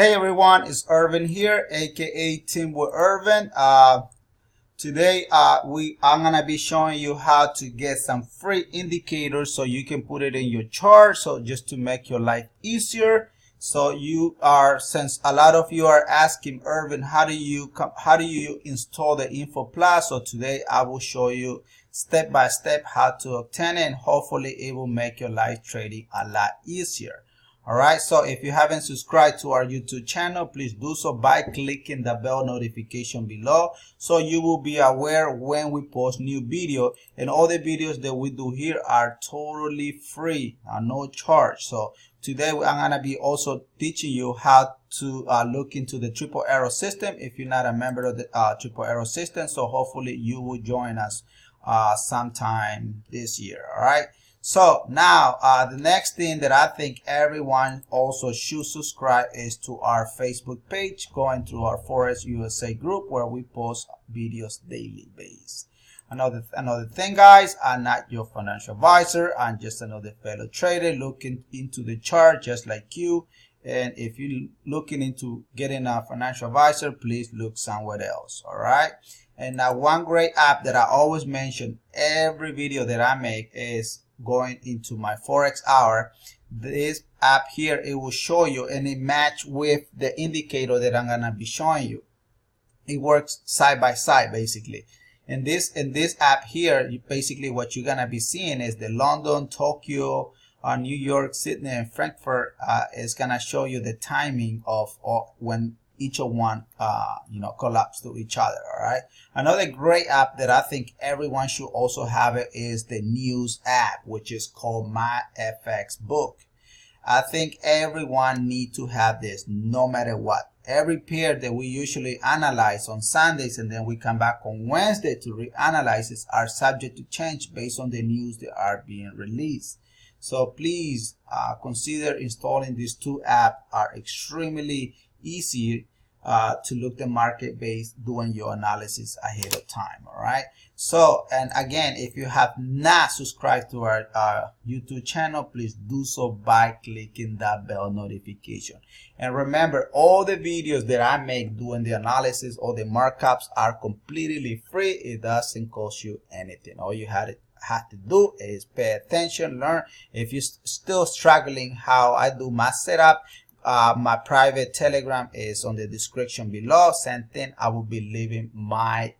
Hey everyone, it's Irvin here, aka TeamWithErving. Today I'm gonna be showing you how to get some free indicators so you can put it in your chart. So just to make your life easier. So since a lot of you are asking Irvin, how do you install the Info Plus? So today I will show you step by step how to obtain it, and hopefully it will make your life trading a lot easier. Alright, so if you haven't subscribed to our YouTube channel, please do so by clicking the bell notification below so you will be aware when we post new video. And all the videos that we do here are totally free, no charge. So today I'm going to be also teaching you how to look into the triple arrow system if you're not a member of the triple arrow system. So hopefully you will join us sometime this year. Alright. So now the next thing that I think everyone also should subscribe is to our Facebook page, going to our Forex USA group where we post videos daily basis. Another thing, guys, I'm not your financial advisor. I'm just another fellow trader looking into the chart just like you. And if you're looking into getting a financial advisor, please look somewhere else. All right. And now one great app that I always mention every video that I make is going into my Forex hour. This app here, it will show you and it match with the indicator that I'm gonna be showing you. It works side by side basically. In this app here, basically what you're gonna be seeing is the London, Tokyo, New York, Sydney, and Frankfurt is gonna show you the timing of when each of one collapse to each other. All right, another great app that I think everyone should also have it is the news app, which is called My FX Book. I think everyone need to have this no matter what. Every pair that we usually analyze on Sundays and then we come back on Wednesday to reanalyze it are subject to change based on the news that are being released. So please consider installing these two apps. Are extremely easy to look the market base doing your analysis ahead of time. All right, so and again, if you have not subscribed to our YouTube channel, please do so by clicking that bell notification. And remember, all the videos that I make doing the analysis or the markups are completely free. It doesn't cost you anything. All you have to do is pay attention, learn. If you're still struggling how I do my setup, my private Telegram is on the description below. Same thing, I will be leaving my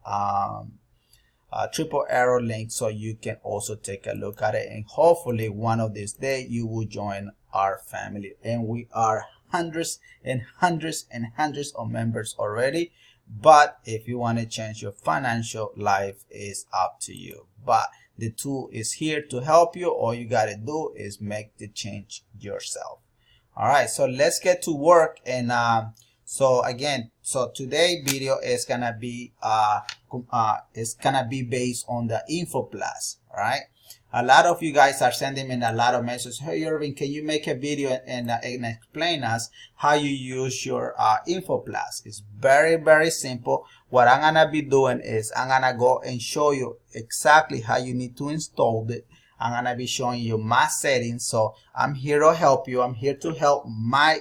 triple arrow link so you can also take a look at it, and hopefully one of these days you will join our family. And we are hundreds and hundreds and hundreds of members already, but if you want to change your financial life, is up to you. But the tool is here to help you. All you got to do is make the change yourself. All right, so let's get to work. And so today video is gonna be based on the Info Plus. All right, a lot of you guys are sending me a lot of messages. Hey Irvin, can you make a video and explain us how you use your Info Plus? It's very simple. What I'm gonna be doing is I'm gonna go and show you exactly how you need to install it. I'm gonna be showing you my settings. So I'm here to help you. I'm here to help my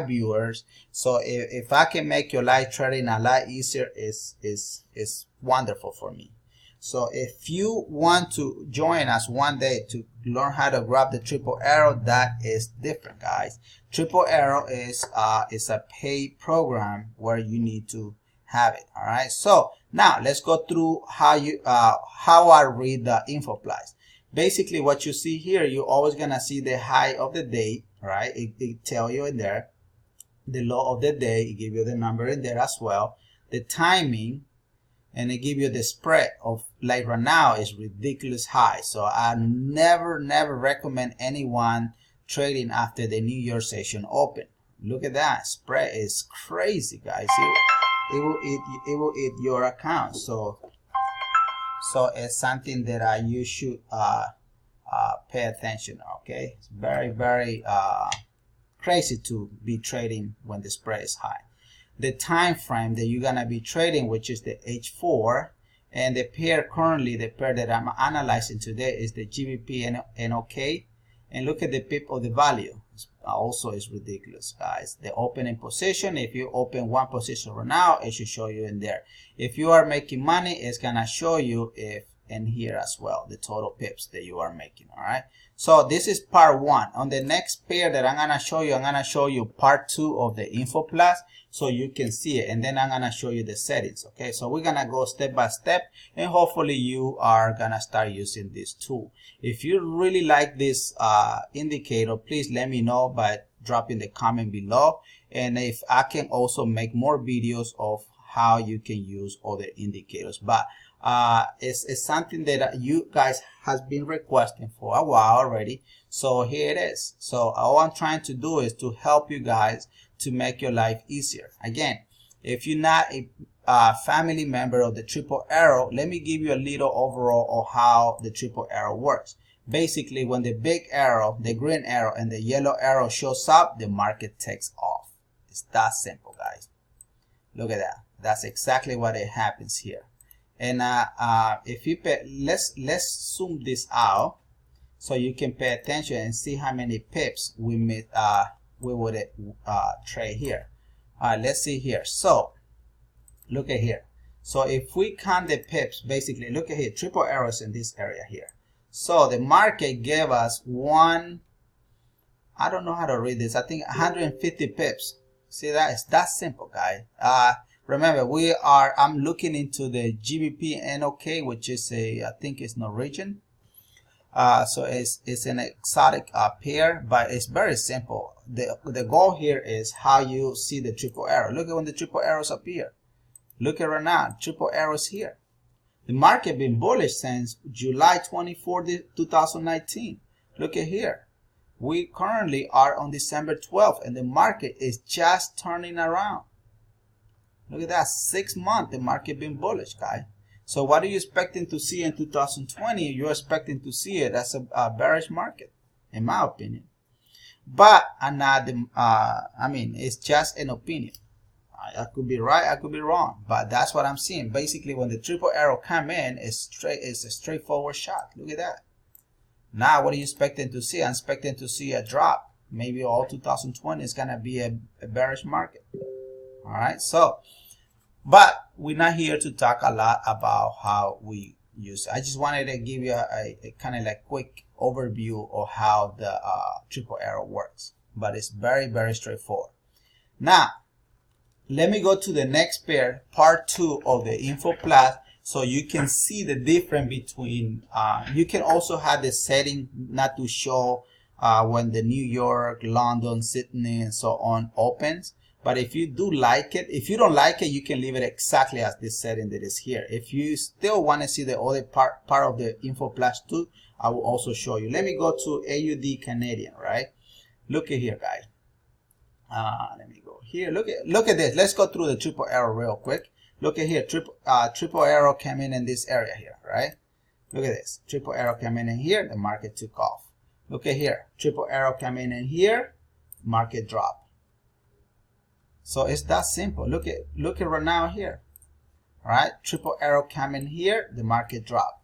viewers. So if I can make your live trading a lot easier, is wonderful for me. So if you want to join us one day to learn how to grab the triple arrow, that is different, guys. Triple arrow is a paid program where you need to have it. All right, so now let's go through how I read the Info Plus. Basically, what you see here, you're always gonna see the high of the day, right? It tell you in there the low of the day. It give you the number in there as well, the timing, and it give you the spread of, like right now is ridiculous high. So I never recommend anyone trading after the New York session open. Look at that spread, is crazy, guys. It will eat your account. So it's something that you should pay attention. Okay, it's very crazy to be trading when the spread is high. The time frame that you're gonna be trading, which is the H4, and the pair currently, the pair that I'm analyzing today is the GBP and NOK. And look at the pip of the value. also is ridiculous, guys. The opening position, if you open one position right now, it should show you in there. If you are making money, it's gonna show you if in here as well, the total pips that you are making. All right, so this is part one. On the next pair that I'm gonna show you part two of the info plus, so you can see it, and then I'm gonna show you the settings. Okay, so we're gonna go step by step, and hopefully you are gonna start using this tool. If you really like this indicator, please let me know by dropping the comment below, and if I can also make more videos of how you can use other indicators. But it's something that you guys has been requesting for a while already, so here it is. So all I'm trying to do is to help you guys to make your life easier. Again, if you're not a family member of the triple arrow, let me give you a little overall of how the triple arrow works. Basically, when the big arrow, the green arrow, and the yellow arrow shows up, the market takes off. It's that simple, guys. Look at that. That's exactly what it happens here. And if you pay, let's zoom this out so you can pay attention and see how many pips we would trade here. All right, let's see here. So look at here. So if we count the pips, basically look at here, triple arrows in this area here. So the market gave us I don't know how to read this, I think 150 pips. See that? It's that simple, guys. Remember, I'm looking into the GBP NOK, which is I think it's Norwegian. So it's an exotic pair, but it's very simple. The goal here is how you see the triple arrow. Look at when the triple arrows appear. Look at right now, triple arrows here. The market been bullish since July 24, 2019. Look at here. We currently are on December 12th, and the market is just turning around. Look at that, 6 months the market been bullish, guys. So what are you expecting to see in 2020? You're expecting to see it as a bearish market, in my opinion. But I'm not I mean, it's just an opinion. I could be right, I could be wrong, but that's what I'm seeing. Basically, when the triple arrow come in, it's a straightforward shot. Look at that. Now, what are you expecting to see? I'm expecting to see a drop. Maybe all 2020 is gonna be a bearish market. All right, so, but we're not here to talk a lot about how we use it. I just wanted to give you a kind of like quick overview of how the triple arrow works, but it's very, very straightforward. Now, let me go to the next pair, part two of the info plus, so you can see the difference between, you can also have the setting not to show when the New York, London, Sydney, and so on opens. But if you do like it, if you don't like it, you can leave it exactly as this setting that is here. If you still want to see the other part of the info plus too, I will also show you. Let me go to AUD Canadian, right? Look at here, guys. Let me go here. Look at this. Let's go through the triple arrow real quick. Look at here. Triple arrow came in this area here, right? Look at this. Triple arrow came in here. The market took off. Look at here. Triple arrow came in here. Market dropped. So it's that simple. Look at right now here. All right, triple arrow come in here, the market drop.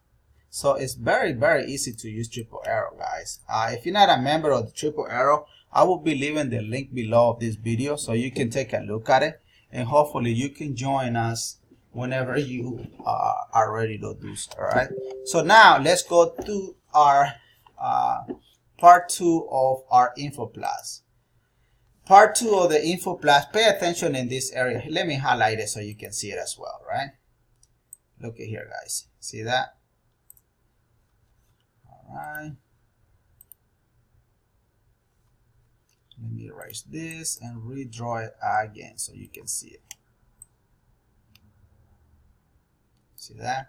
So it's very, very easy to use triple arrow, guys. If you're not a member of the triple arrow, I will be leaving the link below of this video so you can take a look at it, and hopefully you can join us whenever you are ready to do so. All right, so now let's go to our part two of our info plus. Part two of the info plus, pay attention in this area. Let me highlight it so you can see it as well, right? Look at here, guys. See that? All right. Let me erase this and redraw it again so you can see it. See that?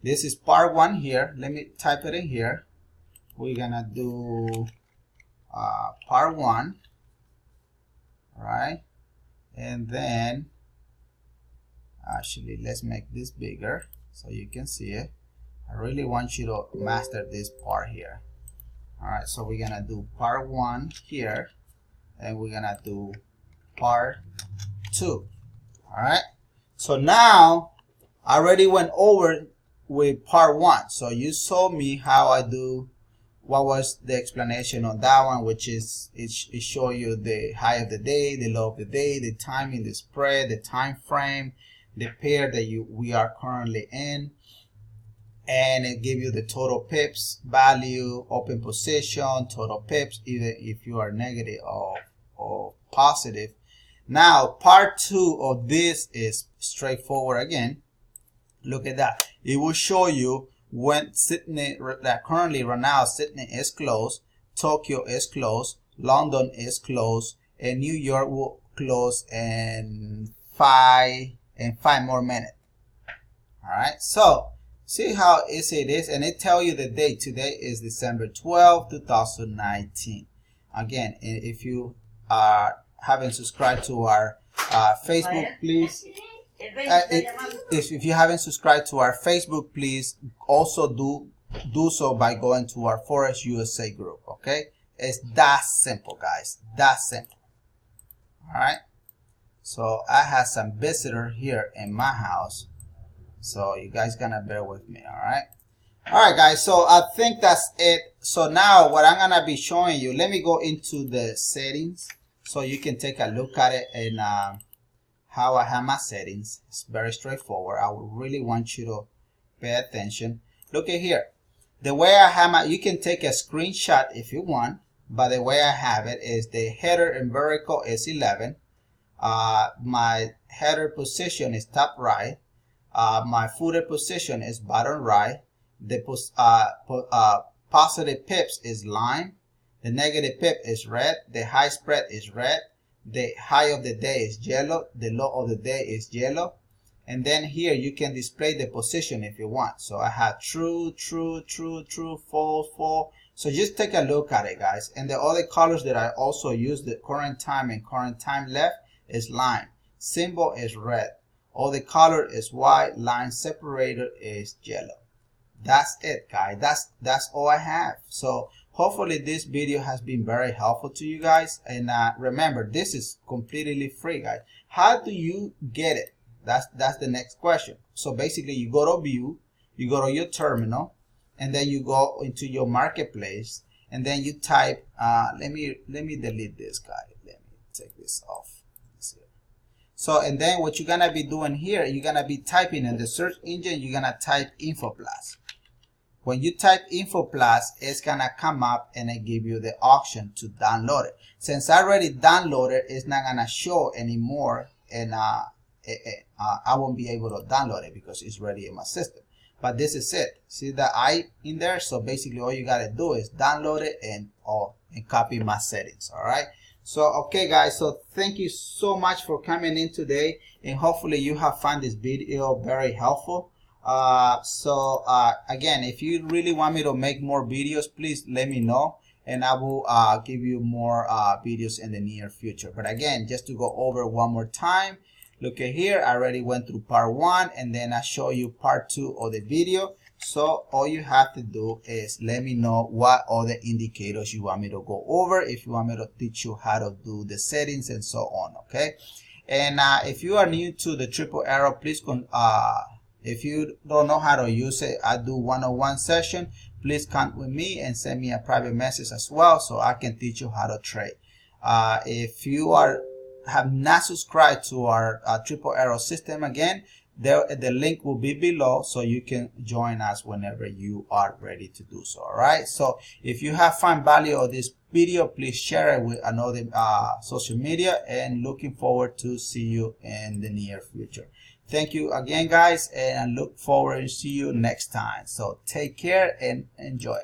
This is part one here. Let me type it in here. We're gonna do part one. Right, and then actually let's make this bigger so you can see it. I really want you to master this part here. All right, so we're gonna do part one here, and we're gonna do part two. All right, so now I already went over with part one, so you saw me how I do what was the explanation on that one, which is it show you the high of the day, the low of the day, the timing, the spread, the time frame, the pair that we are currently in, and it give you the total pips value, open position, total pips, either if you are negative or positive. Now part 2 of this is straightforward again. Look at that. It will show you when Sydney, that currently right now Sydney is closed, Tokyo is closed, London is closed, and New York will close in 5 more minutes. All right, so see how easy it is, and it tell you the date. Today is December 12, 2019. Again, if you haven't subscribed to our Facebook, please. If you haven't subscribed to our Facebook, please also do so by going to our Forex USA group. Okay, it's that simple, guys. That simple. All right. So I have some visitor here in my house, so you guys gonna bear with me. All right. All right, guys. So I think that's it. So now what I'm gonna be showing you. Let me go into the settings so you can take a look at it and how I have my settings. It's very straightforward. I would really want you to pay attention. Look at here. The way I have my, you can take a screenshot if you want, but the way I have it is the header and vertical is 11. My header position is top right. My footer position is bottom right. The positive pips is line. The negative pip is red. The high spread is red. The high of the day is yellow, the low of the day is yellow, and then here you can display the position if you want. So I have true, true, true, true, false, false. So just take a look at it, guys. And the other colors that I also use, the current time and current time left is line, symbol is red, all the color is white, line separator is yellow. That's it, guys. That's all I have. So hopefully this video has been very helpful to you guys, and remember, this is completely free, guys. How do you get it? That's the next question. So basically you go to view, you go to your terminal, and then you go into your marketplace, and then you type let me delete this guy. Let me take this off. So and then what you're gonna be doing here, you're gonna be typing in the search engine, you're gonna type Info Plus. When you type Info Plus, it's gonna come up and it give you the option to download it. Since I already downloaded, it's not gonna show anymore, and I won't be able to download it because it's already in my system. But this is it. See the I in there? So basically all you gotta do is download it and copy my settings. All right. So okay, guys. So thank you so much for coming in today, and hopefully you have found this video very helpful. Again, if you really want me to make more videos, please let me know, and I will give you more videos in the near future. But again, just to go over one more time, look at here. I already went through part 1, and then I show you part 2 of the video. So all you have to do is let me know what other indicators you want me to go over, if you want me to teach you how to do the settings and so on. Okay. And if you are new to the triple arrow, please if you don't know how to use it, I do one-on-one session. Please contact with me and send me a private message as well, so I can teach you how to trade. If you have not subscribed to our triple arrow system, again, the link will be below, so you can join us whenever you are ready to do so. All right. So if you have found value of this video, please share it with another social media, and looking forward to see you in the near future. Thank you again, guys, and I look forward to see you next time. So take care and enjoy.